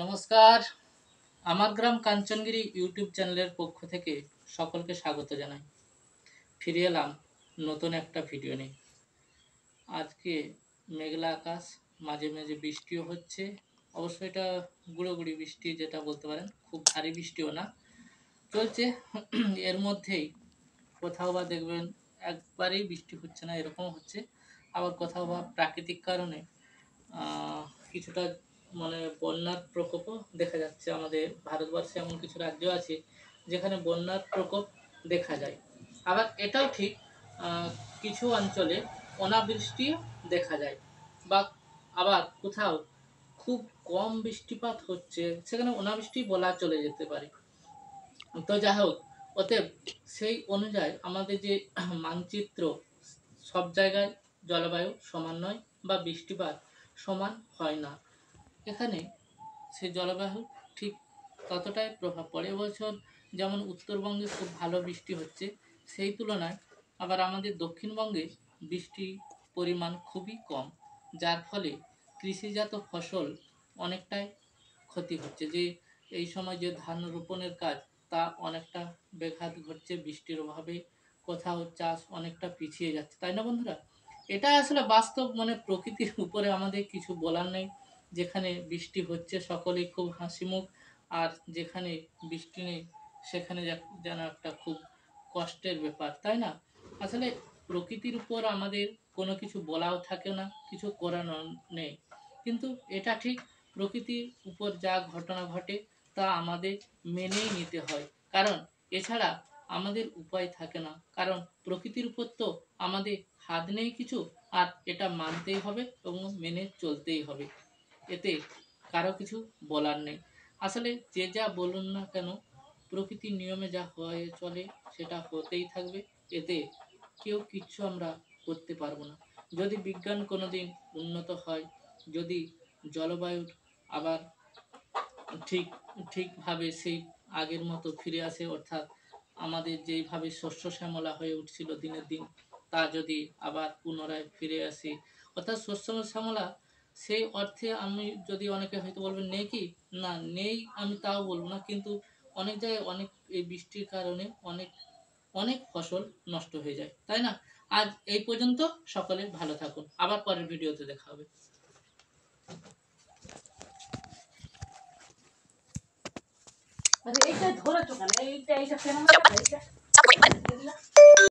নমস্কার, আমার গ্রাম কাঞ্চনগিরি ইউটিউব চ্যানেলের পক্ষ থেকে সকলকে স্বাগত জানাই। ফিরে এলাম নতুন একটা ভিডিও নিয়ে। আজকে মেঘলা আকাশ, মাঝে মাঝে বৃষ্টিও হচ্ছে। অবশ্য এটা গুঁড়োগুড়ি বৃষ্টি যেটা বলতে পারেন, খুব ভারী বৃষ্টিও না, চলছে। এর মধ্যেই কোথাও বা দেখবেন একবারেই বৃষ্টি হচ্ছে না, এরকম হচ্ছে। আবার কোথাও বা প্রাকৃতিক কারণে কিছুটা মানে বন্যার প্রকোপও দেখা যাচ্ছে। আমাদের ভারতবর্ষে এমন কিছু রাজ্য আছে যেখানে বন্যার প্রকোপ দেখা যায়। আবার এটাও ঠিক, কিছু অঞ্চলে অনাবৃষ্টিও দেখা যায়, বা আবার কোথাও খুব কম বৃষ্টিপাত হচ্ছে, সেখানে অনাবৃষ্টি বলা চলে যেতে পারে। তো যাই হোক, অতএব সেই অনুযায়ী আমাদের যে মানচিত্র, সব জায়গায় জলবায়ু সমান নয় বা বৃষ্টিপাত সমান হয় না। এখানে সেই জলবায়ু ঠিক ততটাই প্রভাব পড়ে। এবছর যেমন উত্তরবঙ্গে খুব ভালো বৃষ্টি হচ্ছে, সেই তুলনায় আবার আমাদের দক্ষিণবঙ্গে বৃষ্টির পরিমাণ খুবই কম, যার ফলে কৃষিজাত ফসল অনেকটাই ক্ষতি হচ্ছে। যে এই সময় যে ধান রোপণের কাজ, তা অনেকটা ব্যাঘাত ঘটছে বৃষ্টির অভাবে। কোথাও চাষ অনেকটা পিছিয়ে যাচ্ছে, তাই না বন্ধুরা? এটা আসলে বাস্তব, মানে প্রকৃতির উপরে আমাদের কিছু বলার নেই। যেখানে বৃষ্টি হচ্ছে সকলেই খুব হাসিমুখ, আর যেখানে বৃষ্টি নেই সেখানে যেন একটা খুব কষ্টের ব্যাপার, তাই না? আসলে প্রকৃতির উপর আমাদের কোনো কিছু বলাও থাকে না, কিছু করানো নেই। কিন্তু এটা ঠিক, প্রকৃতির উপর যা ঘটনা ঘটে তা আমাদের মেনেই নিতে হয়, কারণ এছাড়া আমাদের উপায় থাকে না। কারণ প্রকৃতির উপর তো আমাদের হাত নেই কিছু, আর এটা মানতেই হবে এবং মেনে চলতেই হবে। এতে কারো কিছু বলার নেই। আসলে যে যা বলুন না কেন, প্রকৃতির নিয়মে যা হয়ে চলে সেটা হতেই থাকবে। এতে কেউ কিচ্ছু আমরা করতে পারবো না। যদি বিজ্ঞান কোনোদিন উন্নত হয়, যদি জলবায়ুর আবার ঠিক ঠিকভাবে সেই আগের মতো ফিরে আসে, অর্থাৎ আমাদের যেইভাবে শস্য শ্যামলা হয়ে উঠছিল দিনের দিন, তা যদি আবার পুনরায় ফিরে আসে, অর্থাৎ শস্য শ্যামলা সেই অর্থে আমি যদি, অনেকে হয়তো বলবেন নেই কি, না নেই আমি তাও বলবো না, কিন্তু অনেক জায়গায় অনেক এই বৃষ্টির কারণে অনেক অনেক ফসল নষ্ট হয়ে যায়, তাই না? আজ এই পর্যন্ত, সকলে ভালো থাকুন, আবার পরের ভিডিওতে দেখা হবে। এইটা ধরেছো কেন? এইটা এইটা কেন?